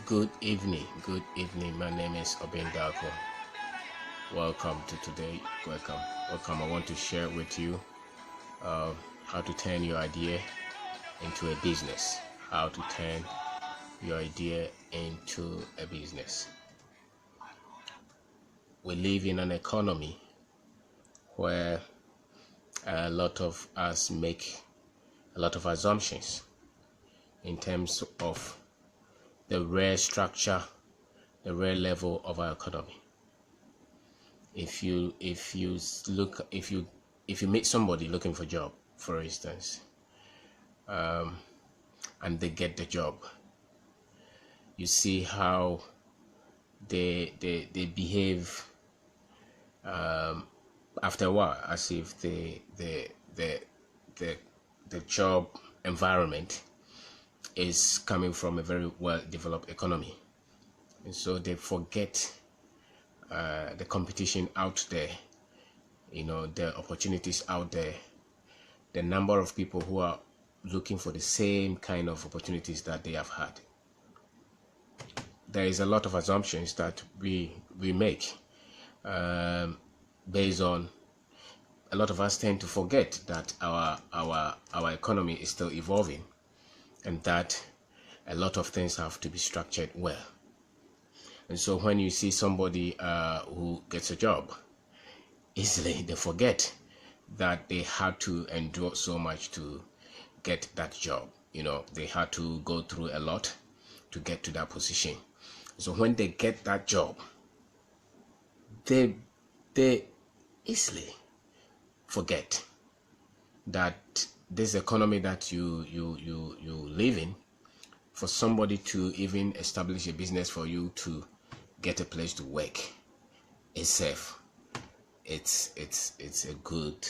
Good evening. My name is Obendako. Welcome to today. Welcome. I want to share with you how to turn your idea into a business. How to turn your idea into a business. We live in an economy where a lot of us make a lot of assumptions in terms of the rare structure, the rare level of our economy. If you meet somebody looking for a job, for instance, and they get the job, you see how they behave after a while, as if the job environment is coming from a very well developed economy, and so they forget the competition out there, the opportunities out there, the number of people who are looking for the same kind of opportunities that they have had. There is a lot of assumptions that we make based on. A lot of us tend to forget that our economy is still evolving, and that a lot of things have to be structured well. And so when you see somebody who gets a job, easily they forget that they had to endure so much to get that job. They had to go through a lot to get to that position. So when they get that job, they easily forget that this economy that you live in, for somebody to even establish a business for you to get a place to work itself, it's a good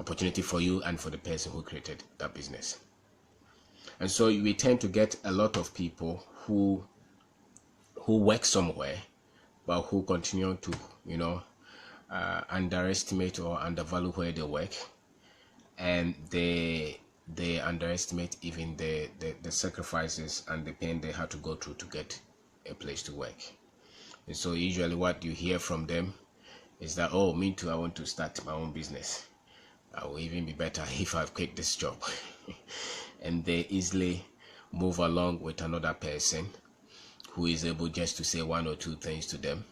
opportunity for you and for the person who created that business. And so we tend to get a lot of people who work somewhere but who continue to underestimate or undervalue where they work, and they underestimate even the sacrifices and the pain they had to go through to get a place to work. And so usually what you hear from them is that, oh, me too, I want to start my own business. I will even be better if I quit this job. And they easily move along with another person who is able just to say one or two things to them,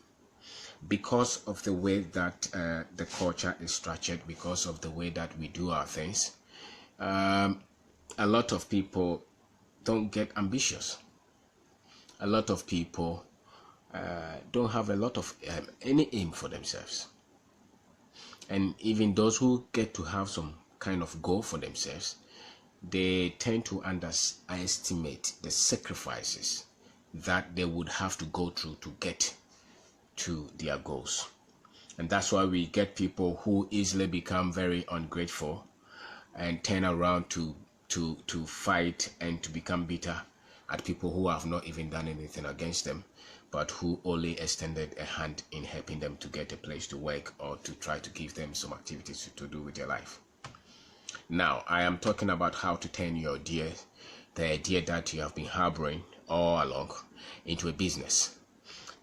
because of the way that the culture is structured, because of the way that we do our things. A lot of people don't get ambitious. A lot of people don't have a lot of any aim for themselves. And even those who get to have some kind of goal for themselves, they tend to underestimate the sacrifices that they would have to go through to get to their goals. And that's why we get people who easily become very ungrateful and turn around to fight and to become bitter at people who have not even done anything against them, but who only extended a hand in helping them to get a place to work or to try to give them some activities to do with their life. Now, I am talking about how to turn your idea, the idea that you have been harboring all along, into a business.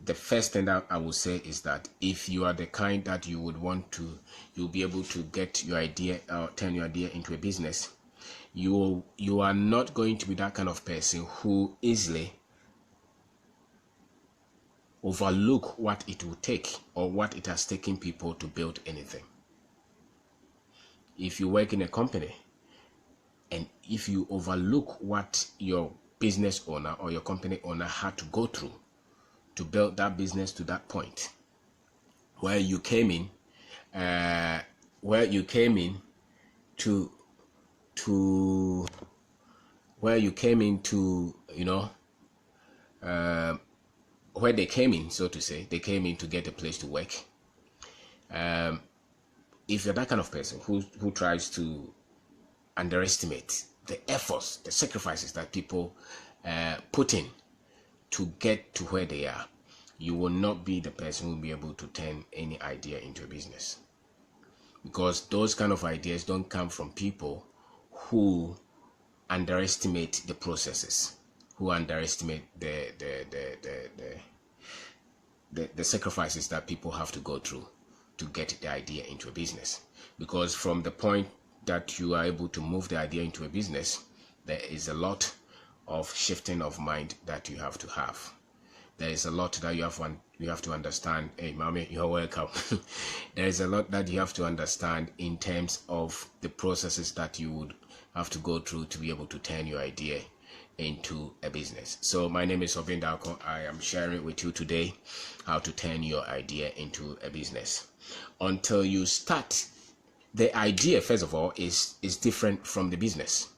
The first thing that I will say is that if you are the kind that you would want to, you'll be able to get your idea, turn your idea into a business. You are not going to be that kind of person who easily overlook what it will take or what it has taken people to build anything. If you work in a company, and if you overlook what your business owner or your company owner had to go through to build that business to that point where you came in, where they came in, so to say, they came in to get a place to work. If you're that kind of person who tries to underestimate the efforts, the sacrifices that people put in to get to where they are, you will not be the person who will be able to turn any idea into a business. Because those kind of ideas don't come from people who underestimate the processes, who underestimate the sacrifices that people have to go through to get the idea into a business. Because from the point that you are able to move the idea into a business, there is a lot of shifting of mind that you have to have. There is a lot that you have to understand. Hey, mommy, you're welcome. There is a lot that you have to understand in terms of the processes that you would have to go through to be able to turn your idea into a business. So my name is Kwabena. I am sharing with you today how to turn your idea into a business. Until you start, the idea, first of all, is different from the business.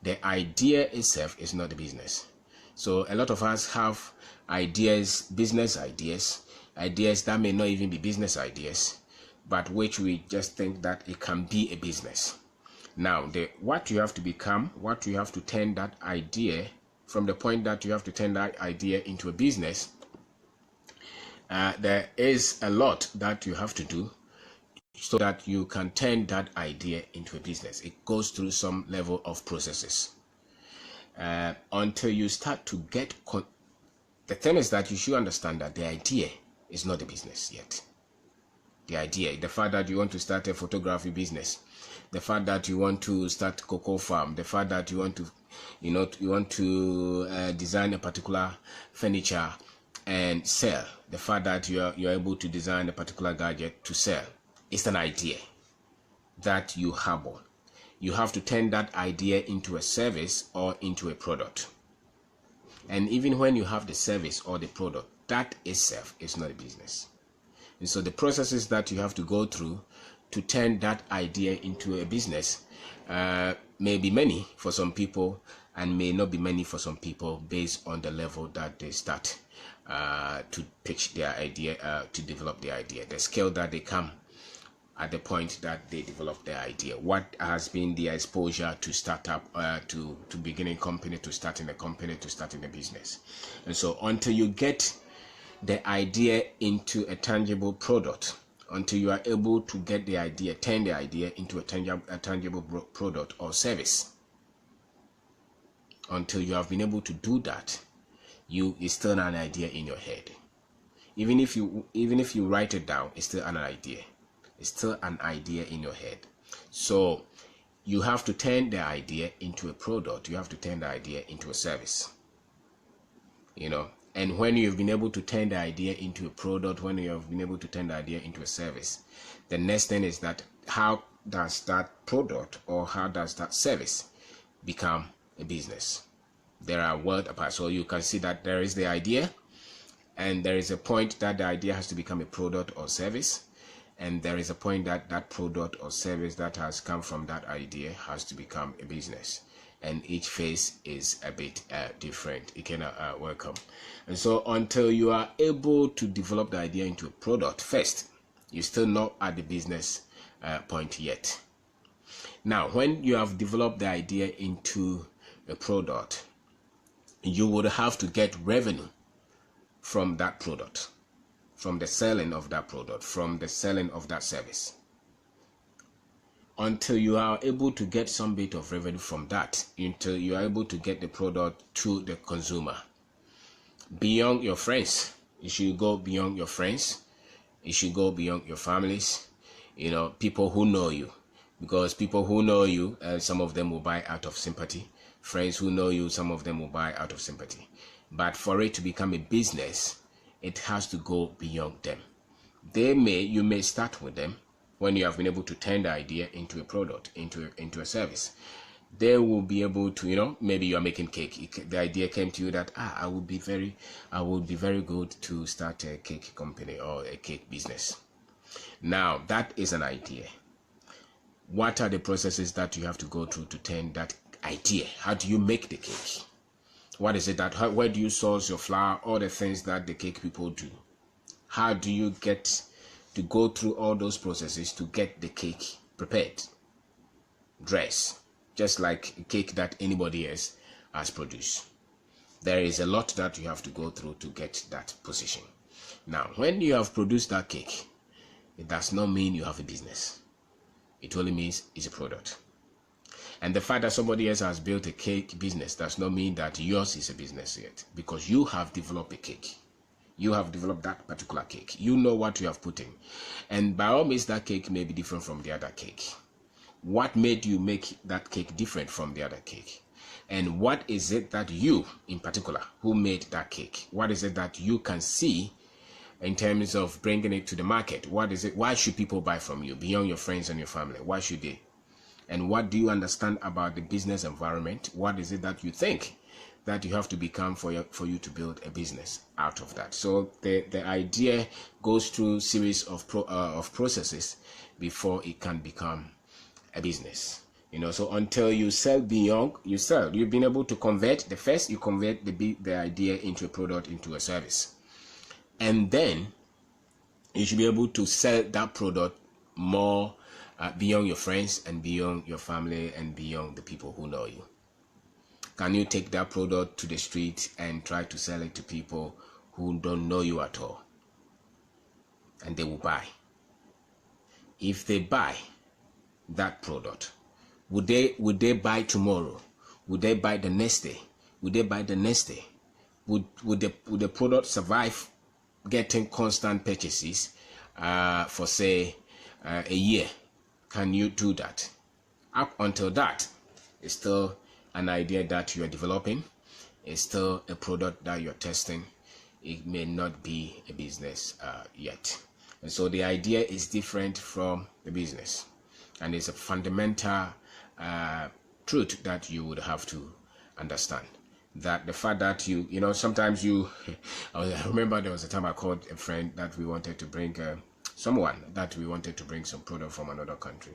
The idea itself is not the business. So a lot of us have ideas, business ideas that may not even be business ideas, but which we just think that it can be a business. Now, what you have to become, what you have to turn that idea, from the point that you have to turn that idea into a business, there is a lot that you have to do so that you can turn that idea into a business. It goes through some level of processes until you start to get the thing is that you should understand that the idea is not the business yet. The idea, the fact that you want to start a photography business, the fact that you want to start a cocoa farm, the fact that you want to design a particular furniture and sell, the fact that you're able to design a particular gadget to sell, it's an idea that you harbor. You have to turn that idea into a service or into a product. And even when you have the service or the product, that itself is not a business. And so the processes that you have to go through to turn that idea into a business may be many for some people and may not be many for some people, based on the level that they start to pitch their idea, to develop the idea, the scale that they come at the point that they develop their idea. What has been their exposure to startup, to beginning company, to starting a company, to starting a business. And so until you get the idea into a tangible product, until you are able to get the idea, turn the idea into a tangible product or service, until you have been able to do that, it's still an idea in your head. Even if you write it down, it's still an idea. It's still an idea in your head. So you have to turn the idea into a product. You have to turn the idea into a service. And when you've been able to turn the idea into a product, when you have been able to turn the idea into a service, the next thing is that how does that product or how does that service become a business? There are worlds apart. So you can see that there is the idea, and there is a point that the idea has to become a product or service. And there is a point that that product or service that has come from that idea has to become a business. And each phase is a bit different. You can welcome. And so until you are able to develop the idea into a product first, you're still not at the business point yet. Now, when you have developed the idea into a product, you would have to get revenue from that product, from the selling of that product, from the selling of that service. Until you are able to get some bit of revenue from that, until you are able to get the product to the consumer. Beyond your friends, you should go beyond your friends. You should go beyond your families, people who know you. Because people who know you, some of them will buy out of sympathy. Friends who know you, some of them will buy out of sympathy. But for it to become a business, it has to go beyond them. You may start with them when you have been able to turn the idea into a product, into a service. They will be able to, maybe you are making cake. The idea came to you that I would be very good to start a cake company or a cake business. Now that is an idea. What are the processes that you have to go through to turn that idea? How do you make the cake? What is it where do you source your flour? All the things that the cake people do. How do you get to go through all those processes to get the cake prepared, dressed, just like a cake that anybody else has produced? There is a lot that you have to go through to get that position. Now, when you have produced that cake, it does not mean you have a business. It only means it's a product. And the fact that somebody else has built a cake business does not mean that yours is a business yet, because you have developed a cake. You have developed that particular cake. You know what you have put in. And by all means, that cake may be different from the other cake. What made you make that cake different from the other cake? And what is it that you, in particular, who made that cake, what is it that you can see in terms of bringing it to the market? What is it? Why should people buy from you beyond your friends and your family? Why should they? And what do you understand about the business environment? What is it that you think that you have to become for you to build a business out of that? So the idea goes through series of processes before it can become a business. So until you sell beyond, you've been able to convert you convert the idea into a product, into a service. And then you should be able to sell that product more beyond your friends and beyond your family and beyond the people who know you. Can you take that product to the street and try to sell it to people who don't know you at all? And they will buy. If they buy that product, would they buy tomorrow? Would they buy the next day? Would they buy the next day? Would the product survive getting constant purchases for say a year? Can you do that? Up until that, it's still an idea that you are developing. It's still a product that you're testing. It may not be a business yet. And so the idea is different from the business. And it's a fundamental truth that you would have to understand. That the fact that sometimes I remember there was a time I called a friend that we wanted to bring some product from another country.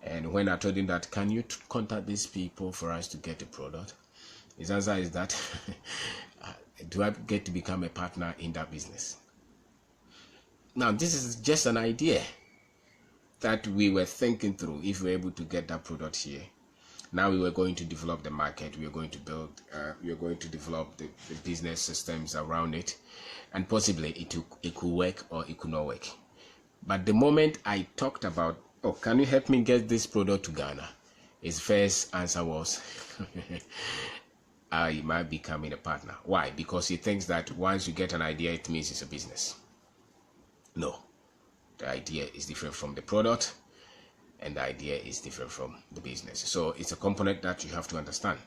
And when I told him that, can you contact these people for us to get a product? His answer is that, do I get to become a partner in that business? Now, this is just an idea that we were thinking through. If we were able to get that product here, now we were going to develop the market, we are going to build, we are going to develop the business systems around it, and possibly it could work or it could not work. But the moment I talked about, oh, can you help me get this product to Ghana? His first answer was, I might be becoming a partner. Why? Because he thinks that once you get an idea, it means it's a business. No, the idea is different from the product, and the idea is different from the business. So it's a component that you have to understand,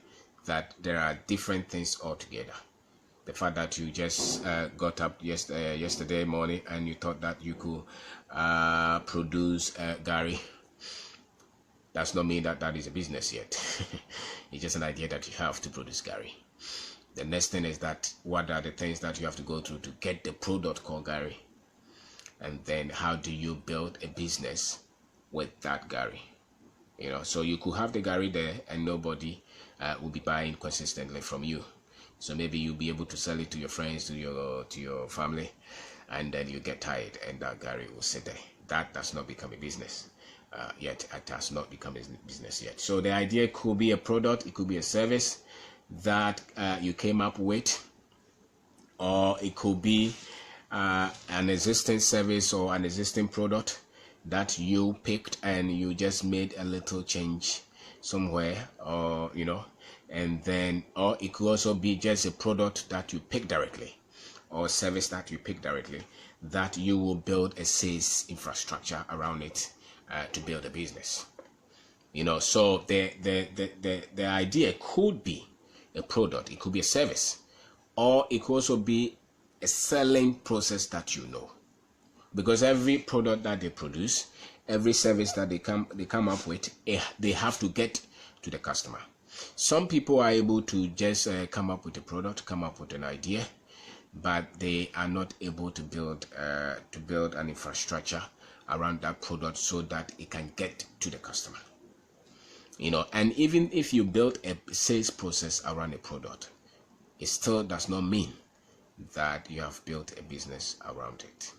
that there are different things altogether. The fact that you just got up yesterday morning and you thought that you could produce Gary, does not mean that is a business yet. It's just an idea that you have to produce Gary. The next thing is that what are the things that you have to go through to get the product called Gary? And then how do you build a business with that Gary? So you could have the Gary there and nobody will be buying consistently from you. So maybe you'll be able to sell it to your friends, to your family, and then you get tired and that Gary will sit there. That does not become a business yet. It has not become a business yet. So the idea could be a product, it could be a service that you came up with, or it could be an existing service or an existing product that you picked and you just made a little change somewhere, or and then, or it could also be just a product that you pick directly, or a service that you pick directly, that you will build a sales infrastructure around it to build a business. So the idea could be a product, it could be a service, or it could also be a selling process that because every product that they produce, every service that they come up with, they have to get to the customer. Some people are able to just come up with a product, come up with an idea, but they are not able to build an infrastructure around that product so that it can get to the customer. And even if you build a sales process around a product, it still does not mean that you have built a business around it,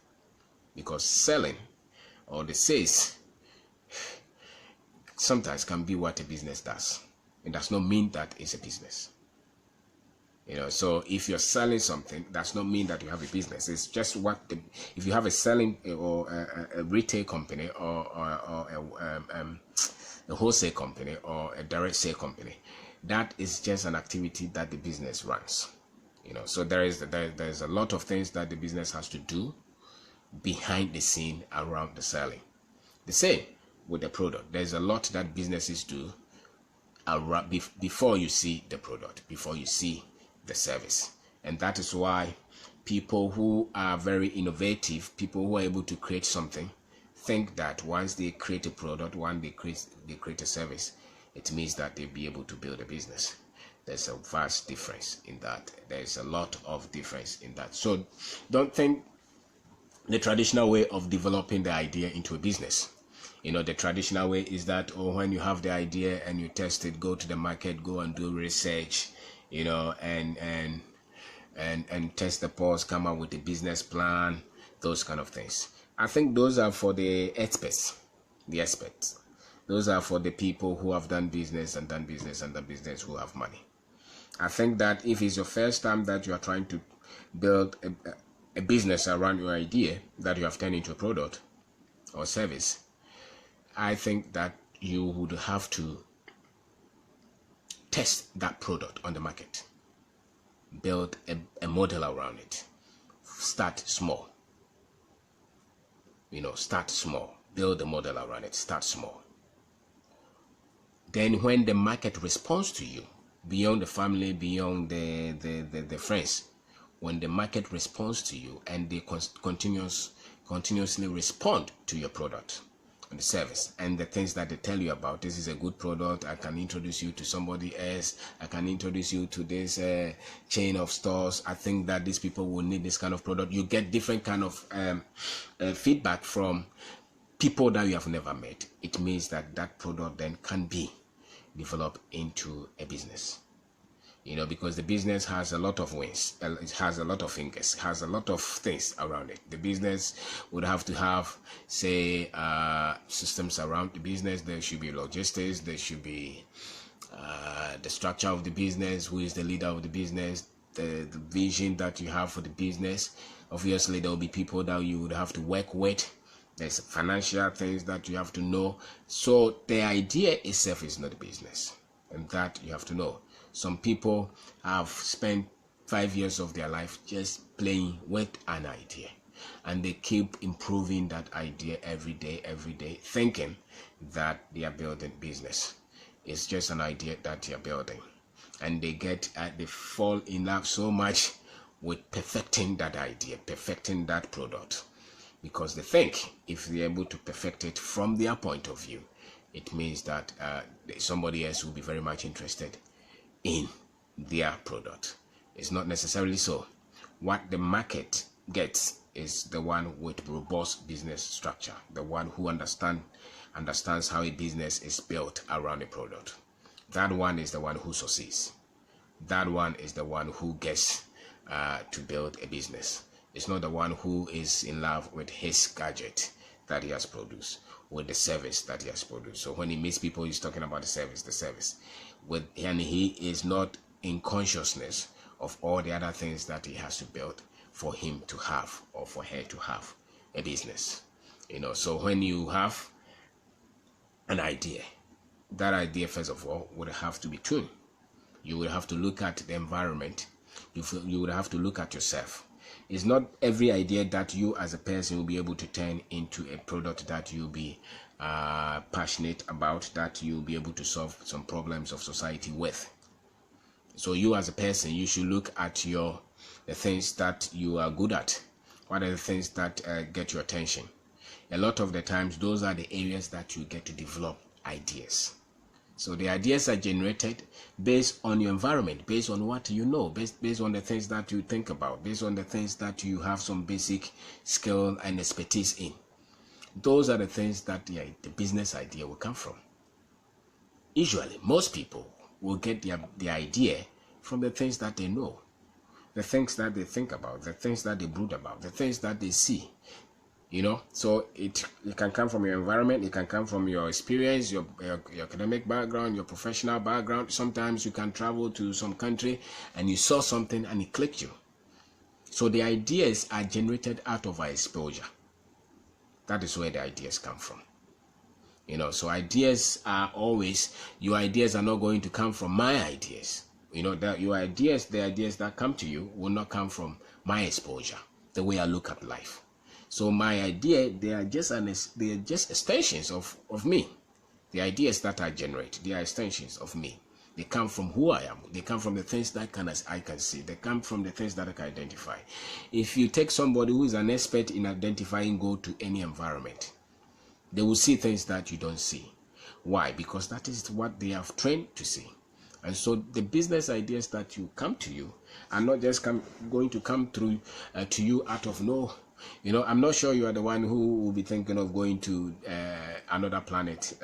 because selling or the sales sometimes can be what a business does. It does not mean that it's a business. So if you're selling something, does not mean that you have a business. It's just if you have a selling or a retail company or a wholesale company or a direct sale company. That is just an activity that the business runs. So there's a lot of things that the business has to do behind the scene around the selling. The same with the product. There's a lot that businesses do around before you see the product, before you see the service. And that is why people who are very innovative, people who are able to create something, think that once they create a product, once they create a service, it means that they'll be able to build a business. There's a vast difference in that. There's a lot of difference in that. So don't think the traditional way of developing the idea into a business. The traditional way is that, when you have the idea and you test it, go to the market, go and do research, and test the pulse, come up with a business plan, those kind of things. I think those are for the experts, Those are for the people who have done business and done business and done business, who have money. I think that if it's your first time that you are trying to build a business around your idea that you have turned into a product or service, I think that you would have to test that product on the market, build a model around it, start small. Start small, build a model around it, start small. Then when the market responds to you, beyond the family, beyond the friends, when the market responds to you and they continuously respond to your product and the service and the things that they tell you about, this is a good product, I can introduce you to somebody else, I can introduce you to this chain of stores, I think that these people will need this kind of product. You get different kind of feedback from people that you have never met. It means that that product then can be developed into a business. Because the business has a lot of wings, it has a lot of fingers, has a lot of things around it. The business would have to have, say, systems around the business. There should be logistics, there should be the structure of the business, who is the leader of the business, the vision that you have for the business. Obviously, there will be people that you would have to work with. There's financial things that you have to know. So the idea itself is not a business, and that you have to know. Some people have spent 5 years of their life just playing with an idea, and they keep improving that idea every day, thinking that they are building business. It's just an idea that they are building, and they fall in love so much with perfecting that idea, perfecting that product, because they think if they're able to perfect it from their point of view, it means that somebody else will be very much interested in their product. It's not necessarily so. What the market gets is the one with robust business structure, the one who understands how a business is built around a product. That one is the one who succeeds. That one is the one who gets to build a business. It's not the one who is in love with his gadget that he has produced, with the service that he has produced. So when he meets people, he's talking about the service. And he is not in consciousness of all the other things that he has to build for him to have, or for her to have, a business. So when you have an idea, that idea first of all would have to be tuned. You would have to look at the environment. You would have to look at yourself. It's not every idea that you as a person will be able to turn into a product that you'll be passionate about, that you'll be able to solve some problems of society with. So you as a person, you should look at the things that you are good at. What are the things that get your attention? A lot of the times, those are the areas that you get to develop ideas. So the ideas are generated based on your environment, based on what you know, based on the things that you think about, based on the things that you have some basic skill and expertise in. Those are the things that the business idea will come from. Usually, most people will get the idea from the things that they know, the things that they think about, the things that they brood about, the things that they see. So it can come from your environment, it can come from your experience, your academic background, your professional background. Sometimes you can travel to some country and you saw something and it clicked you. So the ideas are generated out of our exposure. That is where the ideas come from. So ideas are always, your ideas are not going to come from my ideas. That your ideas, the ideas that come to you, will not come from my exposure, the way I look at life. So my idea, they are just extensions of me. The ideas that I generate, they are extensions of me. They come from who I am. They come from the things that I can see. They come from the things that I can identify. If you take somebody who is an expert in identifying gold to any environment, they will see things that you don't see. Why? Because that is what they have trained to see. And so the business ideas that you come to you are not just going to come through to you out of no. I'm not sure you are the one who will be thinking of going to another planet,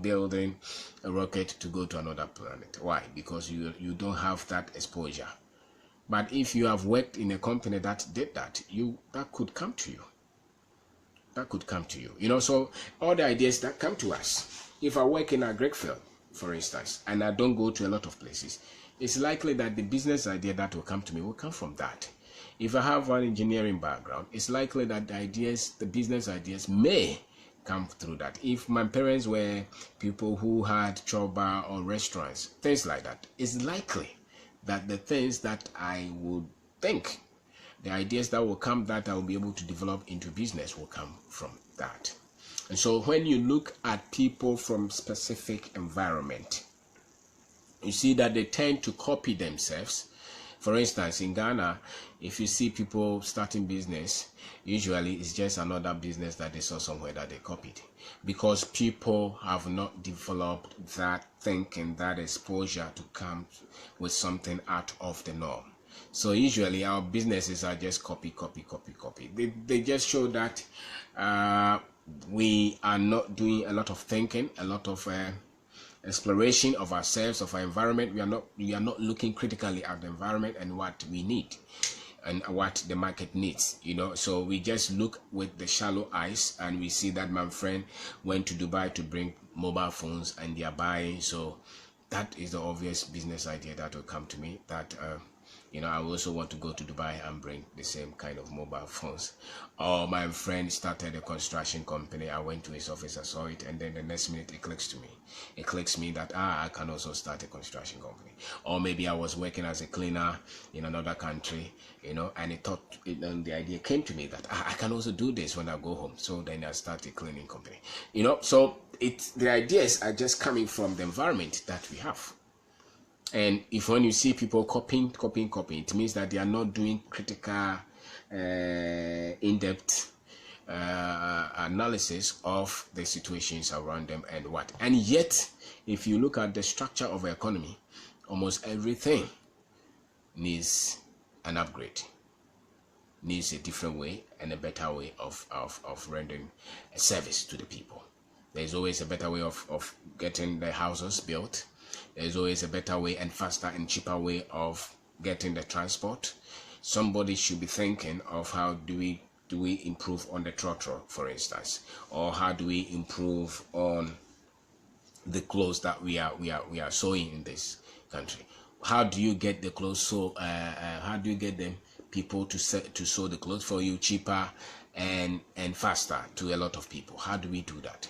building a rocket to go to another planet. Why? Because you don't have that exposure. But if you have worked in a company that did that, that could come to you. That could come to you. So all the ideas that come to us, if I work in a Greek field, for instance, and I don't go to a lot of places, it's likely that the business idea that will come to me will come from that. If I have an engineering background, it's likely that the business ideas may come through that. If my parents were people who had choba or restaurants, things like that, it's likely that the things that I would think, the ideas that will come that I will be able to develop into business will come from that. And so when you look at people from specific environment, you see that they tend to copy themselves. For instance, in Ghana, if you see people starting business, usually it's just another business that they saw somewhere that they copied, because people have not developed that thinking, that exposure to come with something out of the norm. So usually our businesses are just copy. They just show that we are not doing a lot of thinking, a lot of exploration of ourselves, of our environment. We are not looking critically at the environment and what we need and what the market needs. So we just look with the shallow eyes, and we see that my friend went to Dubai to bring mobile phones and they are buying. So that is the obvious business idea that will come to me, that I also want to go to Dubai and bring the same kind of mobile phones. Or my friend started a construction company. I went to his office, I saw it, and then the next minute it clicks me that I can also start a construction company. Or maybe I was working as a cleaner in another country, and the idea came to me that I can also do this when I go home. So then I started a cleaning company. So the ideas are just coming from the environment that we have. And when you see people copying, it means that they are not doing critical, in-depth analysis of the situations around them and what. And yet, if you look at the structure of the economy, almost everything needs an upgrade, needs a different way and a better way of rendering a service to the people. There's always a better way of getting the houses built. There's always a better way and faster and cheaper way of getting the transport. Somebody should be thinking of how do we improve on the trotro, for instance, or how do we improve on the clothes that we are sewing in this country. How do you get the clothes how do you get them people to sew the clothes for you cheaper and faster to a lot of people? How do we do that?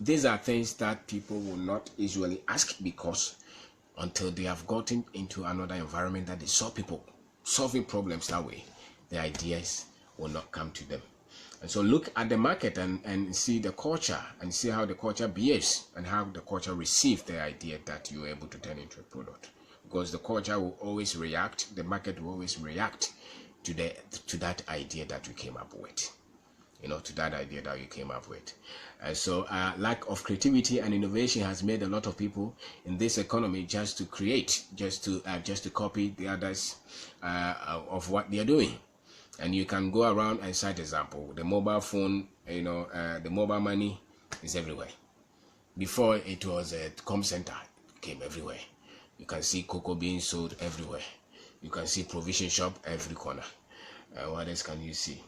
These are things that people will not usually ask, because until they have gotten into another environment that they saw people solving problems that way, the ideas will not come to them. And so look at the market and see the culture, and see how the culture behaves and how the culture receives the idea that you're able to turn into a product. Because the culture will always react, the market will always react to that idea that you came up with. To that idea that you came up with. And so lack of creativity and innovation has made a lot of people in this economy just to create, just to copy the others of what they are doing. And you can go around and cite example. The mobile phone, the mobile money is everywhere. Before it was a com center, it came everywhere. You can see cocoa being sold everywhere. You can see provision shop every corner. What else can you see?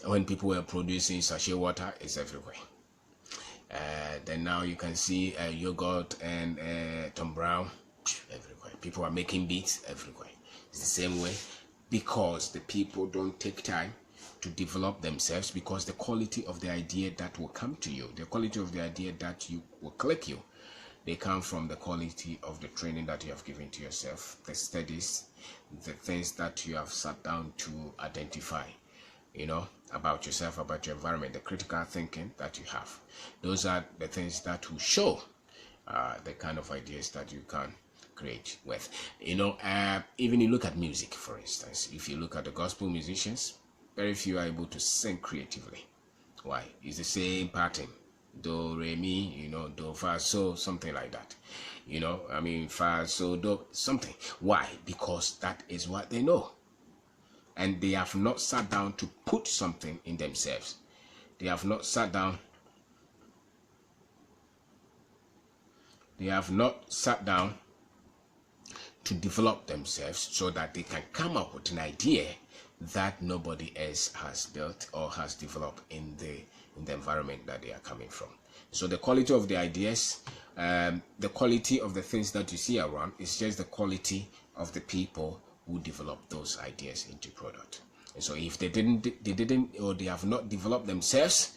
When people were producing sachet water, it's everywhere. Then now you can see yogurt and Tom Brown everywhere. People are making beats everywhere. It's the same way, because the people don't take time to develop themselves, because the quality of the idea that will come to you, the quality of the idea that you will click you, they come from the quality of the training that you have given to yourself, the studies, the things that you have sat down to identify, about yourself, about your environment, the critical thinking that you have. Those are the things that will show the kind of ideas that you can create with. Even you look at music, for instance. If you look at the gospel musicians, very few are able to sing creatively. Why? It's the same pattern. Do, re, mi, do, fa, so, something like that. Fa, so, do, something. Why? Because that is what they know. And they have not sat down to put something in themselves. They have not sat down. They have not sat down to develop themselves so that they can come up with an idea that nobody else has built or has developed in the environment that they are coming from. So the quality of the ideas, the quality of the things that you see around is just the quality of the people who develop those ideas into product. And so if they didn't, or they have not developed themselves,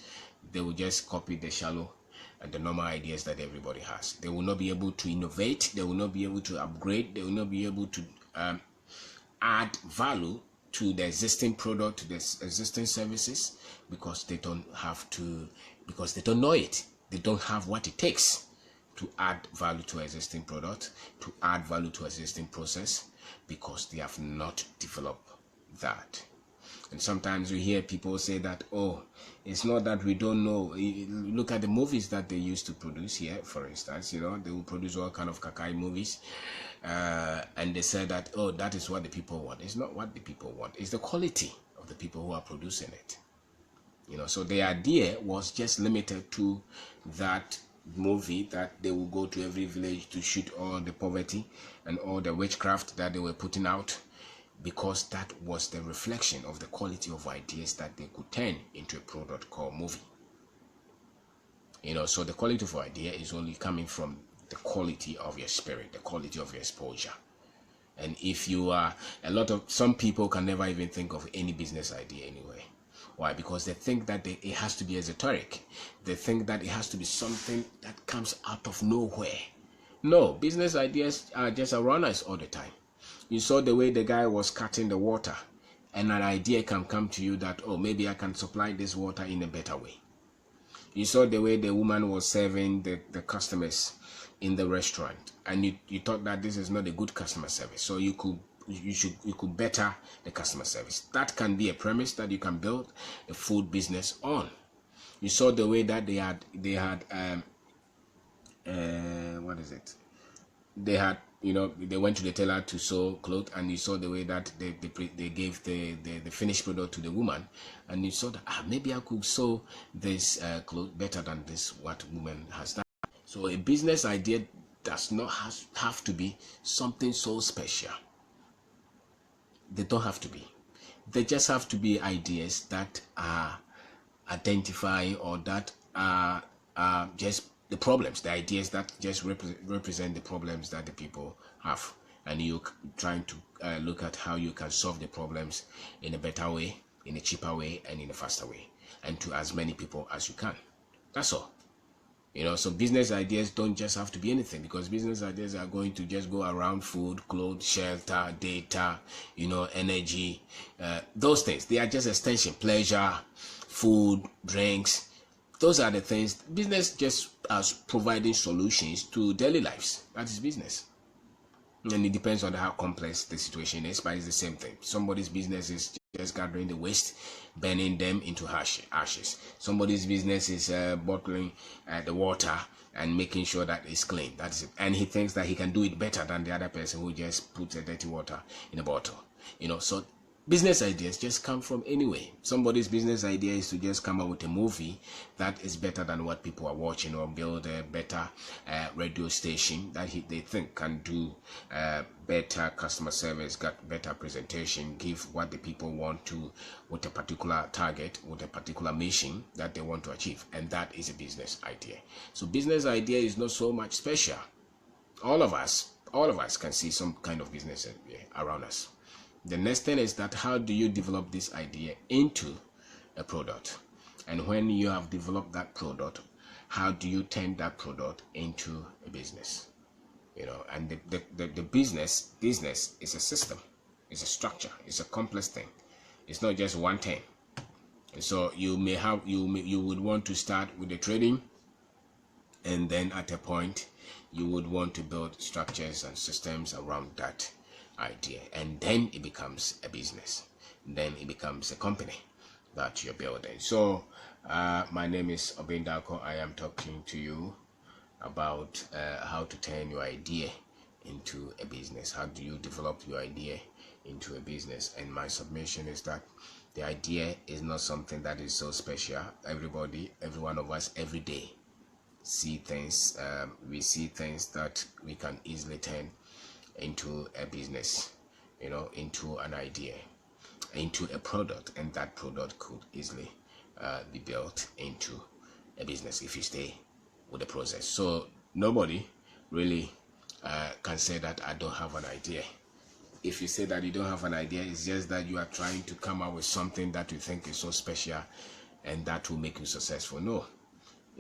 they will just copy the shallow and the normal ideas that everybody has. They will not be able to innovate. They will not be able to upgrade. They will not be able to add value to the existing product, to the existing services, because they don't have to, because they don't know it. They don't have what it takes to add value to existing product, to add value to existing process, because they have not developed that. And sometimes we hear people say that, oh, it's not that we don't know. Look at the movies that they used to produce here, for instance. They will produce all kind of kakai movies. And they say that, oh, that is what the people want. It's not what the people want. It's the quality of the people who are producing it. So the idea was just limited to that movie, that they will go to every village to shoot all the poverty and all the witchcraft that they were putting out, because that was the reflection of the quality of ideas that they could turn into a product called movie. So the quality of idea is only coming from the quality of your spirit, the quality of your exposure. And if you are, some people can never even think of any business idea anyway. Why? Because they think that it has to be esoteric. They think that it has to be something that comes out of nowhere. No, business ideas are just around us all the time. You saw the way the guy was cutting the water, and an idea can come to you that, oh, maybe I can supply this water in a better way. You saw the way the woman was serving the customers in the restaurant, and you thought that this is not a good customer service, so you could better the customer service. That can be a premise that you can build a food business on. You saw the way that they had what is it? They went to the tailor to sew clothes, and you saw the way that they gave the finished product to the woman, and you saw that maybe I could sew this clothes better than this what woman has done. So a business idea does not have to be something so special. They don't have to be. They just have to be ideas that are identifying, or that are just the problems, the ideas that just represent the problems that the people have, and you're trying to look at how you can solve the problems in a better way, in a cheaper way, and in a faster way, and to as many people as you can. That's all. So business ideas don't just have to be anything, because business ideas are going to just go around food, clothes, shelter, data, energy, those things. They are just extension, pleasure, food, drinks. Those are the things. Business just as providing solutions to daily lives. That is business. And it depends on how complex the situation is, but it's the same thing. Somebody's business is just gathering the waste, burning them into ashes. Somebody's business is bottling the water and making sure that it's clean. That's it. And he thinks that he can do it better than the other person who just puts the dirty water in a bottle. So business ideas just come from anywhere. Somebody's business idea is to just come up with a movie that is better than what people are watching, or build a better radio station that they think can do better customer service, got better presentation, give what the people want to, with a particular target, with a particular mission that they want to achieve. And that is a business idea. So business idea is not so much special. All of us can see some kind of business around us. The next thing is that how do you develop this idea into a product. And when you have developed that product, how do you turn that product into a business? And the business is a system, it's a structure, it's a complex thing. It's not just one thing. And so you would want to start with the trading, and then at a point you would want to build structures and systems around that idea, and then it becomes a business, then it becomes a company that you're building. So my name is Obindako. I am talking to you about how to turn your idea into a business. How do you develop your idea into a business? And my submission is that the idea is not something that is so special. Every one of us, every day see things. We see things that we can easily turn into a business, into an idea, into a product, and that product could easily be built into a business if you stay with the process. So nobody really can say that I don't have an idea. If you say that you don't have an idea, it's just that you are trying to come up with something that you think is so special and that will make you successful. No,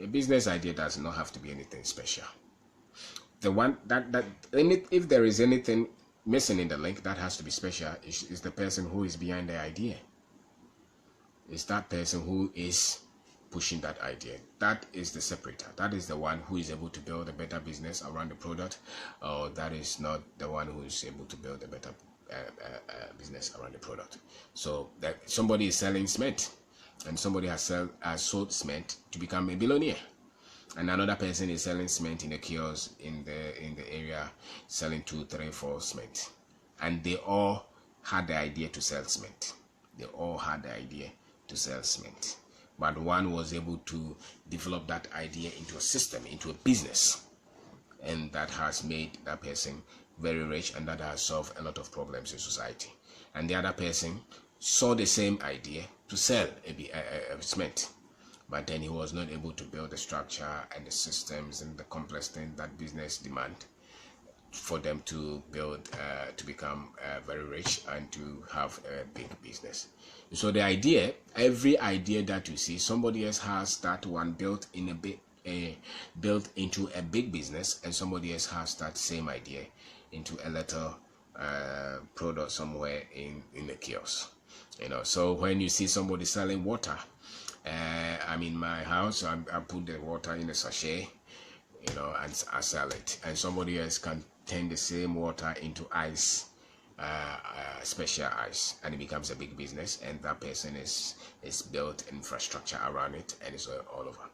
a business idea does not have to be anything special. The one if there is anything missing in the link that has to be special is the person who is behind the idea. It's that person who is pushing that idea. That is the separator. That is the one who is able to build a better business around the product, or that is not the one who is able to build a better business around the product. So that somebody is selling cement, and somebody has sold cement to become a billionaire, and another person is selling cement in a kiosk in the area, selling 2, 3, 4 cement, and they all had the idea to sell cement. They all had the idea to sell cement, but one was able to develop that idea into a system, into a business, and that has made that person very rich, and that has solved a lot of problems in society. And the other person saw the same idea to sell a cement, but then he was not able to build the structure and the systems and the complex thing that business demand for them to build to become very rich and to have a big business. So the idea, every idea that you see, somebody else has that one built into a big business, and somebody else has that same idea into a little product somewhere in the kiosk. So when you see somebody selling water, I'm in my house, I put the water in a sachet, and I sell it, and somebody else can turn the same water into ice, special ice, and it becomes a big business, and that person is built infrastructure around it, and it's all over.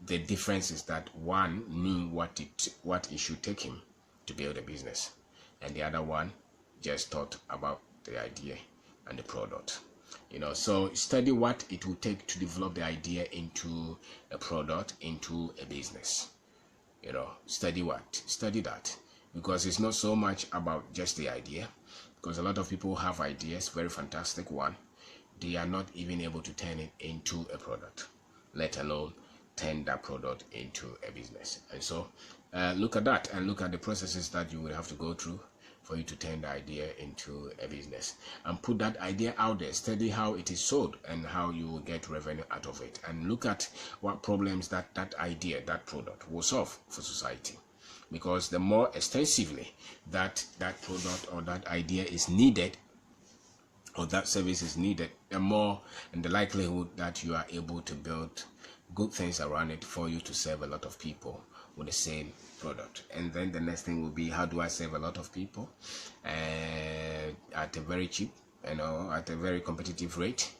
The difference is that one knew what it should take him to build a business, and the other one just thought about the idea and the product. So study what it will take to develop the idea into a product, into a business. Study that, because it's not so much about just the idea, because a lot of people have ideas, very fantastic one, they are not even able to turn it into a product, let alone turn that product into a business. And so look at that, and look at the processes that you will have to go through for you to turn the idea into a business, and put that idea out there. Study how it is sold and how you will get revenue out of it, and look at what problems that idea, that product will solve for society. Because the more extensively that product or that idea is needed, or that service is needed, the more and the likelihood that you are able to build good things around it for you to serve a lot of people with the same product. And then the next thing will be, how do I serve a lot of people at a very cheap, at a very competitive rate,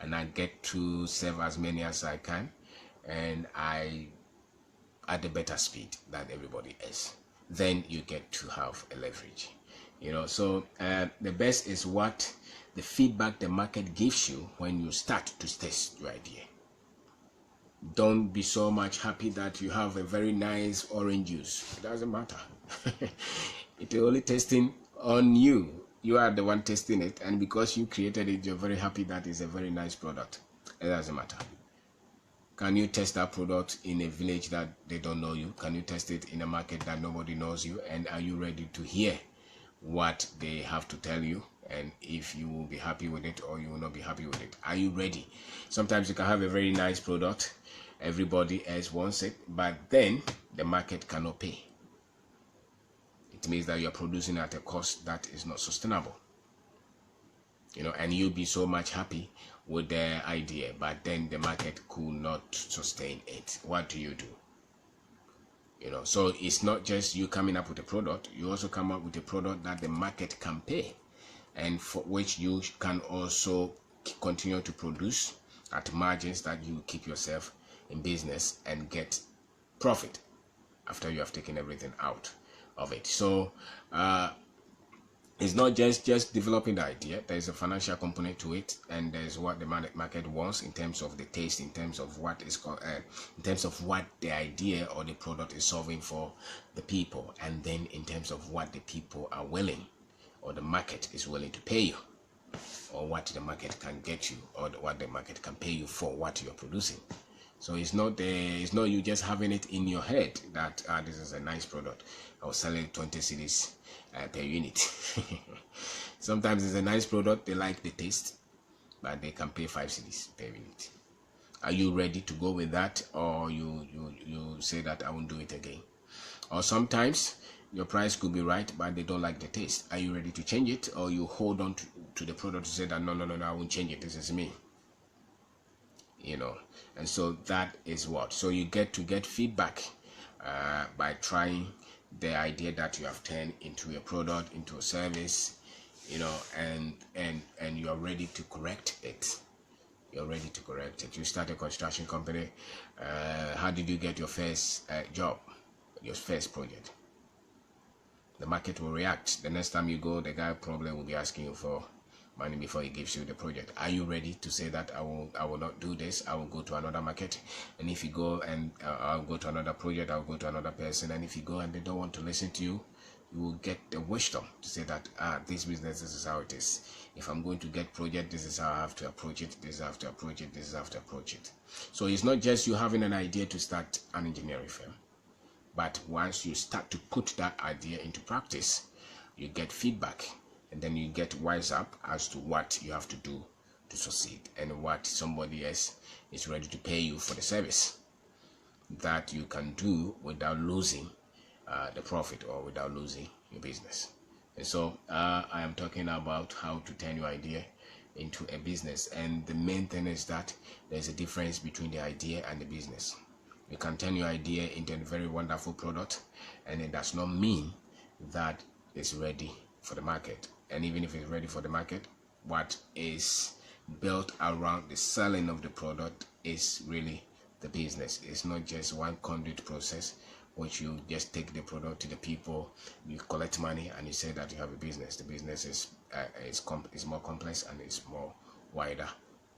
and I get to serve as many as I can, and I at a better speed than everybody else. Then you get to have a leverage. So the best is what the feedback the market gives you when you start to test your idea. Don't be so much happy that you have a very nice orange juice. It doesn't matter. It's only testing on you. You are the one testing it, and because you created it, you're very happy that it's a very nice product. It doesn't matter. Can you test that product in a village that they don't know you? Can you test it in a market that nobody knows you? And are you ready to hear what they have to tell you and if you will be happy with it or you will not be happy with it. Are you ready? Sometimes you can have a very nice product, everybody else wants it, but then the market cannot pay. It means that you're producing at a cost that is not sustainable, and you'll be so much happy with the idea, but then the market could not sustain it. What do? So it's not just you coming up with a product, you also come up with a product that the market can pay, and for which you can also continue to produce at margins that you keep yourself in business and get profit after you have taken everything out of it. So it's not just developing the idea. There's a financial component to it, and there's what the market wants in terms of the taste, in terms of what is in terms of what the idea or the product is solving for the people, and then in terms of what the people are willing, or the market is willing to pay you, or what the market can get you, or what the market can pay you for what you're producing. So it's not you just having it in your head that this is a nice product. I was selling 20 cedis per unit. Sometimes it's a nice product, they like the taste, but they can pay 5 cedis per unit. Are you ready to go with that, or you say that I won't do it again? Or sometimes your price could be right, but they don't like the taste. Are you ready to change it, or you hold on to the product to say that no, I won't change it, this is me? And so that is what. So you get to get feedback by trying the idea that you have turned into a product, into a service, and you're ready to correct it. You're ready to correct it. You start a construction company. How did you get your first job, your first project? The market will react. The next time you go, the guy probably will be asking you for money before he gives you the project. Are you ready to say that I will not do this, I will go to another market? And if you go and I'll go to another project, I'll go to another person, and if you go and they don't want to listen to you, you will get the wisdom to say that this business, this is how it is. If I'm going to get project, this is how I have to approach it, this is how I have to approach it, this is how I have to approach it. So it's not just you having an idea to start an engineering firm, but once you start to put that idea into practice, you get feedback, and then you get wise up as to what you have to do to succeed, and what somebody else is ready to pay you for the service that you can do without losing the profit, or without losing your business. And so I am talking about how to turn your idea into a business, and the main thing is that there's a difference between the idea and the business. You can turn your idea into a very wonderful product, and it does not mean that it's ready for the market. And even if it's ready for the market, what is built around the selling of the product is really the business. It's not just one conduit process, which you just take the product to the people, you collect money, and you say that you have a business. The business is more complex, and it's more wider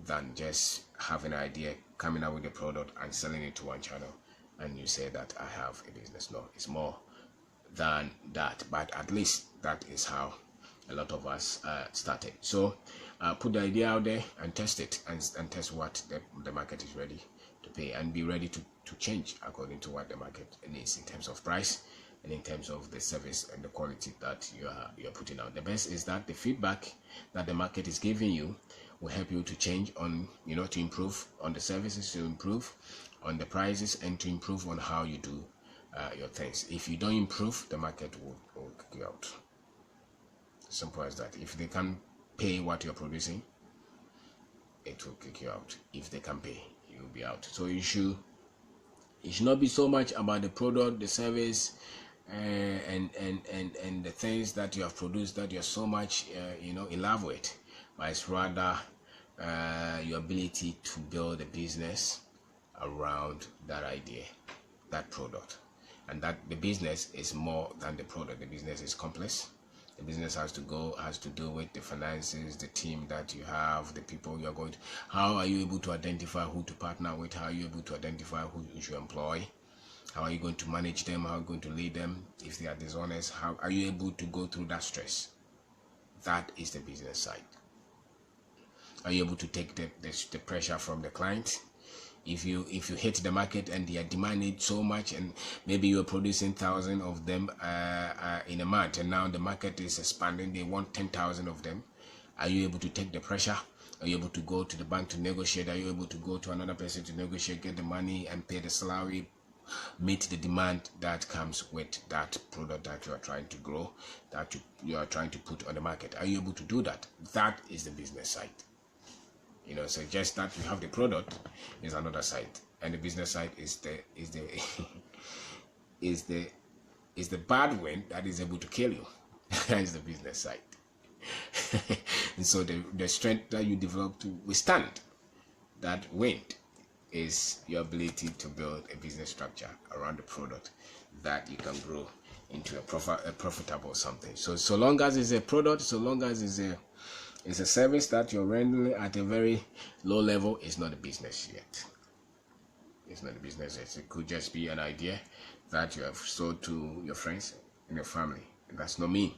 than just having an idea, coming out with a product and selling it to one channel, and you say that I have a business. No, it's more than that, but at least that is how a lot of us started. So put the idea out there and test it, and test what the market is ready to pay, and be ready to change according to what the market needs in terms of price and in terms of the service and the quality that you're putting out. The best is that the feedback that the market is giving you will help you to change on, to improve on the services, to improve on the prices, and to improve on how you do your things. If you don't improve, the market will kick you out. Simple as that. If they can pay what you're producing, it will kick you out. If they can pay, you'll be out. So it should not be so much about the product, the service, and the things that you have produced that you're so much in love with, but it's rather your ability to build a business around that idea, that product, and that the business is more than the product. The business is complex. The business has to do with the finances, the team that you have, the people you're going to. How are you able to identify who to partner with? How are you able to identify who you should employ? How are you going to manage them? How are you going to lead them? If they are dishonest, how are you able to go through that stress? That is the business side. Are you able to take the pressure from the client? If you hit the market and they are demanding so much, and maybe you're producing 1,000 of them in a month, and now the market is expanding, they want 10,000 of them, Are you able to take the pressure? Are you able to go to the bank to negotiate? Are you able to go to another person to negotiate, get the money and pay the salary, meet the demand that comes with that product that you are trying to grow, that you are trying to put on the market? Are you able to do that? That is the business side. So just that you have the product is another side, and the business side is the is the bad wind that is able to kill you. That is the business side. And so the strength that you develop to withstand that wind is your ability to build a business structure around the product that you can grow into a profitable something. So long as it's a product, so long as it's a service that you're rendering at a very low level, it's not a business yet. It's not a business yet. It could just be an idea that you have sold to your friends and your family. That's not mean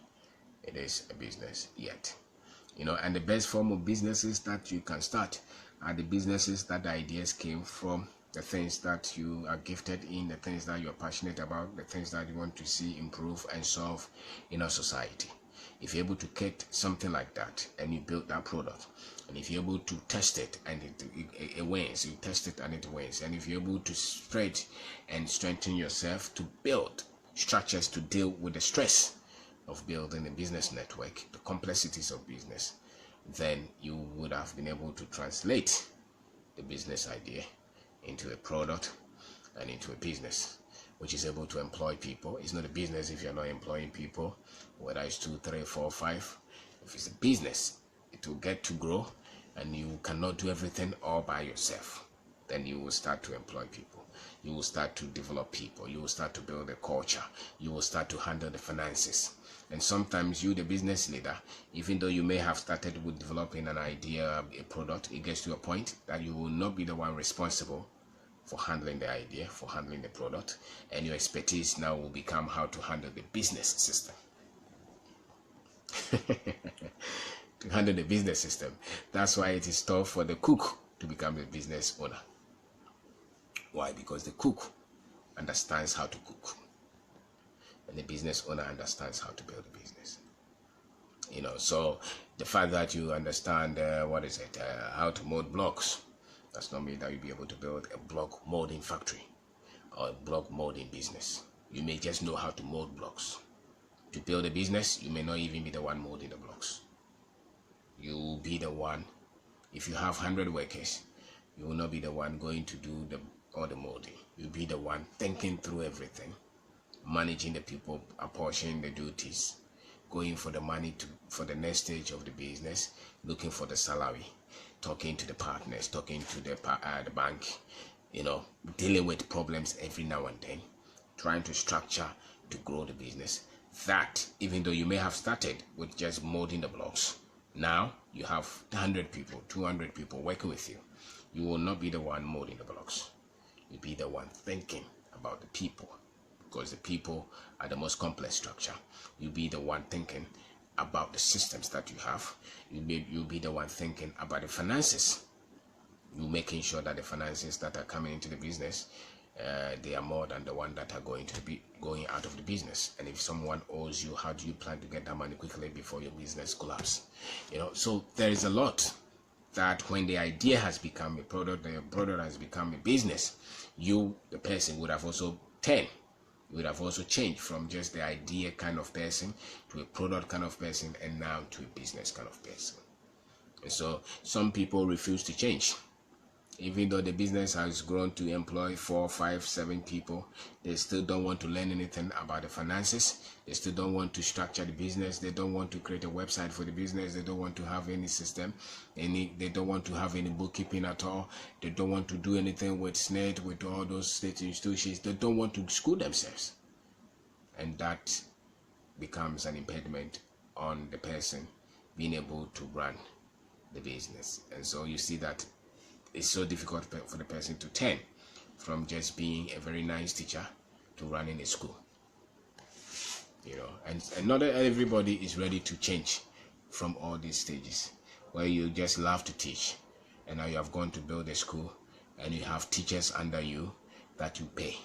it is a business yet. And the best form of businesses that you can start are the businesses that the ideas came from, the things that you are gifted in, the things that you're passionate about, the things that you want to see improve and solve in our society. If you're able to get something like that and you build that product, and if you're able to test it and it wins, you test it and it wins, and if you're able to spread and strengthen yourself to build structures to deal with the stress of building a business network, the complexities of business, then you would have been able to translate the business idea into a product and into a business which is able to employ people. It's not a business if you're not employing people, whether it's 2, 3, 4, 5. If it's a business, it will get to grow, and you cannot do everything all by yourself. Then you will start to employ people. You will start to develop people. You will start to build a culture. You will start to handle the finances. And sometimes you, the business leader, even though you may have started with developing an idea, a product, it gets to a point that you will not be the one responsible for handling the idea, for handling the product, and your expertise now will become how to handle the business system. To handle the business system. That's why it is tough for the cook to become a business owner. Why? Because the cook understands how to cook, and the business owner understands how to build a business. So the fact that you understand how to mold blocks, does not mean that you'll be able to build a block molding factory or a block molding business. You may just know how to mold blocks. To build a business, you may not even be the one molding the blocks. You will be the one. If you have 100 workers, you will not be the one going to do all the molding. You'll be the one thinking through everything, managing the people, apportioning the duties, going for the money for the next stage of the business, looking for the salary, talking to the partners, talking to the bank, dealing with problems every now and then, trying to structure to grow the business. That, even though you may have started with just molding the blocks, now you have 100 people, 200 people working with you. You will not be the one molding the blocks. You'll be the one thinking about the people, because the people are the most complex structure. You'll be the one thinking about the systems that you have. You'll be the one thinking about the finances. You're making sure that the finances that are coming into the business, they are more than the one that are going to be going out of the business. And if someone owes you, how do you plan to get that money quickly before your business collapses? So there is a lot that when the idea has become a product, the product has become a business, you, the person, would have also changed from just the idea kind of person to a product kind of person, and now to a business kind of person. And so some people refuse to change. Even though the business has grown to employ 4, 5, 7 people, they still don't want to learn anything about the finances. They still don't want to structure the business. They don't want to create a website for the business. They don't want to have any system. They don't want to have any bookkeeping at all. They don't want to do anything with SNED, with all those state institutions. They don't want to school themselves. And that becomes an impediment on the person being able to run the business. And so you see that it's so difficult for the person to turn from just being a very nice teacher to running a school. And not everybody is ready to change from all these stages where you just love to teach, and now you have gone to build a school and you have teachers under you that you pay.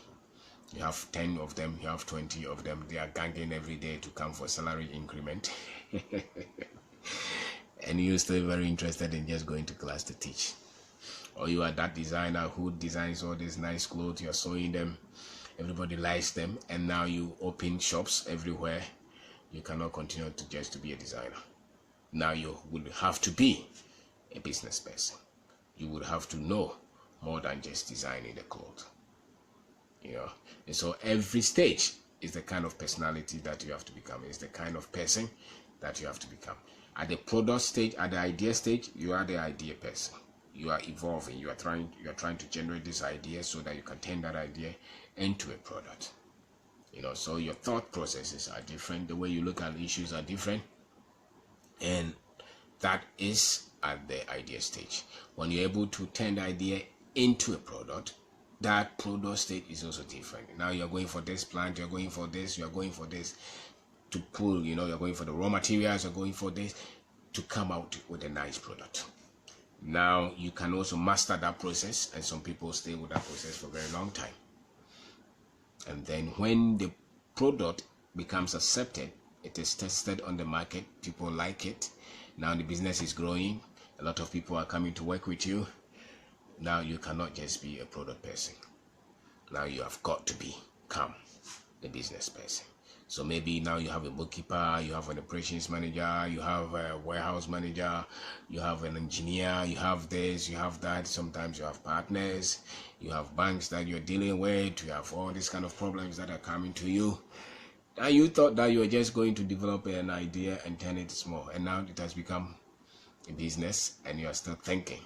You have 10 of them, you have 20 of them. They are ganging every day to come for salary increment. and you're still very interested in just going to class to teach. Or you are that designer who designs all these nice clothes, you're sewing them, everybody likes them, and now you open shops everywhere. You cannot continue to just to be a designer. Now you will have to be a business person. You would have to know more than just designing the clothes. And so every stage is the kind of personality that you have to become. It's the kind of person that you have to become. At the product stage, at the idea stage, you are the idea person. You are evolving. You are trying to generate this idea so that you can turn that idea into a product. So your thought processes are different. The way you look at issues are different, and that is at the idea stage. When you're able to turn the idea into a product, that product state is also different. Now you're going for this plant, you're going for this, you're going for this to pull, you're going for the raw materials, you're going for this to come out with a nice product. Now you can also master that process, and some people stay with that process for a very long time. And then when the product becomes accepted, it is tested on the market, people like it. Now the business is growing, a lot of people are coming to work with you. Now you cannot just be a product person. Now you have got to become a business person. So maybe now you have a bookkeeper, you have an operations manager, you have a warehouse manager, you have an engineer, you have this, you have that. Sometimes you have partners, you have banks that you're dealing with, you have all these kind of problems that are coming to you. And you thought that you were just going to develop an idea and turn it small, and now it has become a business, and you are still thinking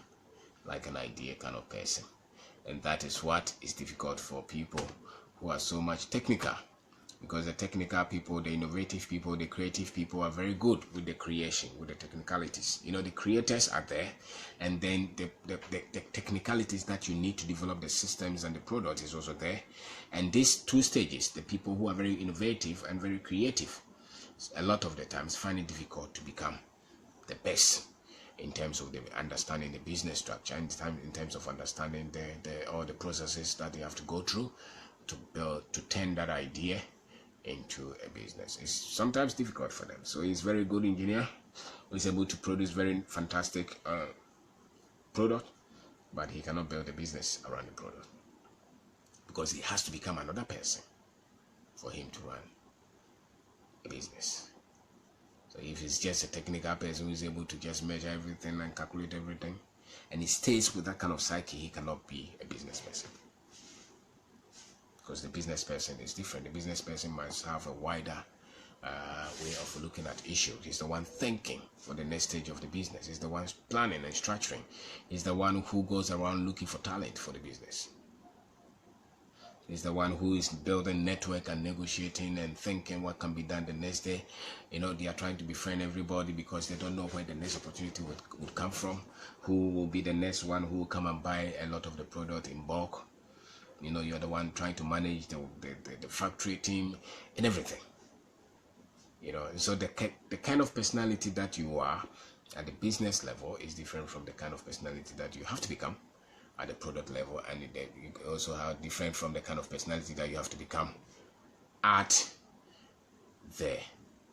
like an idea kind of person. And that is what is difficult for people who are so much technical, because the technical people, the innovative people, the creative people are very good with the creation, with the technicalities. The creators are there, and then the technicalities that you need to develop the systems and the product is also there. And these two stages, the people who are very innovative and very creative, a lot of the times find it difficult to become the best in terms of the understanding the business structure, in terms of understanding all the processes that they have to go through to turn that idea into a business. It's sometimes difficult for them. So he's a very good engineer who is able to produce very fantastic product, but he cannot build a business around the product, because he has to become another person for him to run a business. So if he's just a technical person who is able to just measure everything and calculate everything, and he stays with that kind of psyche, he cannot be a business person. Because the business person is different. The business person must have a wider way of looking at issues. He's the one thinking for the next stage of the business. He's the one planning and structuring. He's the one who goes around looking for talent for the business. He's the one who is building network and negotiating and thinking what can be done the next day. They are trying to befriend everybody because they don't know where the next opportunity would come from. Who will be the next one who will come and buy a lot of the product in bulk. You're the one trying to manage the factory team and everything. So the kind of personality that you are at the business level is different from the kind of personality that you have to become at the product level, and you also have different from the kind of personality that you have to become at the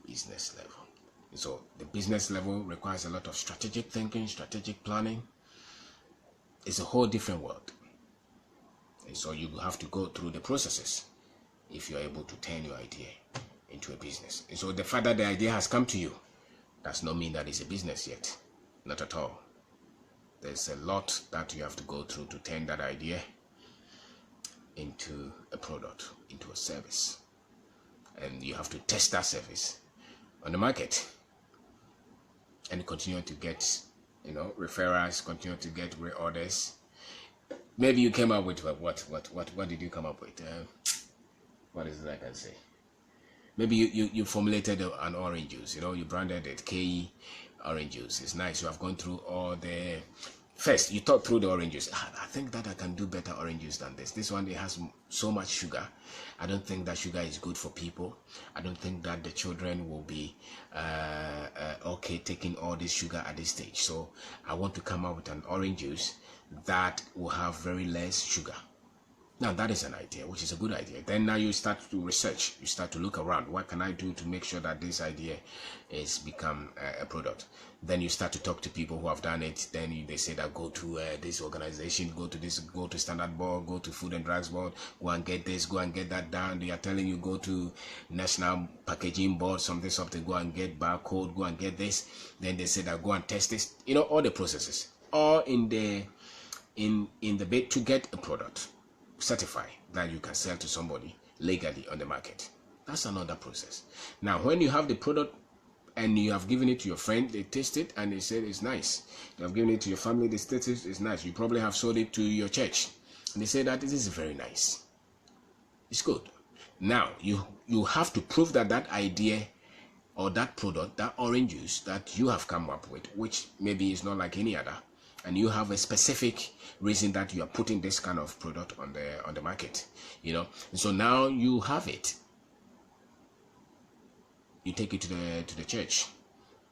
business level. So the business level requires a lot of strategic thinking, strategic planning. It's a whole different world. And so you have to go through the processes if you're able to turn your idea into a business. And so the fact that the idea has come to you does not mean that it's a business yet. Not at all. There's a lot that you have to go through to turn that idea into a product, into a service. And you have to test that service on the market and continue to get, referrals, continue to get reorders. Maybe you came up with what did you come up with? What is it I can say? Maybe you formulated an orange juice. You branded it KE orange juice. It's nice. You have gone through all the. First, you thought through the orange juice. I think that I can do better orange juice than this. This one, it has so much sugar. I don't think that sugar is good for people. I don't think that the children will be okay taking all this sugar at this stage. So I want to come up with an orange juice that will have very less sugar. Now that is an idea, which is a good idea. Then now you start to research, you start to look around. What can I do to make sure that this idea is become a product? Then you start to talk to people who have done it. Then they say that go to this organization, go to Standard Board, go to Food and Drugs Board, go and get this, go and get that done. They are telling you go to National Packaging Board, something, go and get barcode, go and get this. Then they say that go and test this. You know, all the processes, all in the bid to get a product certify that you can sell to somebody legally on the market. That's another process. Now, when you have the product and you have given it to your friend, they taste it and they said it's nice. You have given it to your family, they taste it, it's nice. You probably have sold it to your church and they say that this is very nice. It's good. Now, you have to prove that that idea or that product, that orange juice that you have come up with, which maybe is not like any other, and you have a specific reason that you are putting this kind of product on the market, you know. And so now you have it. You take it to the church,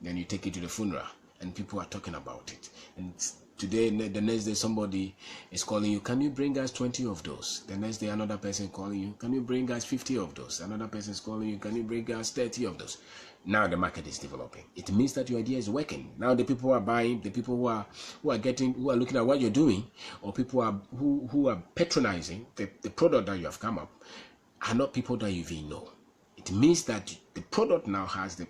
then you take it to the funeral, and people are talking about it. And today, the next day, somebody is calling you, can you bring us 20 of those? The next day, another person calling you, can you bring us 50 of those? Another person is calling you, can you bring us 30 of those? Now the market is developing. It means that your idea is working. Now the people who are buying, the people who are looking at what you're doing, or people who are patronizing the product that you have come up, are not people that you even know. It means that the product now has the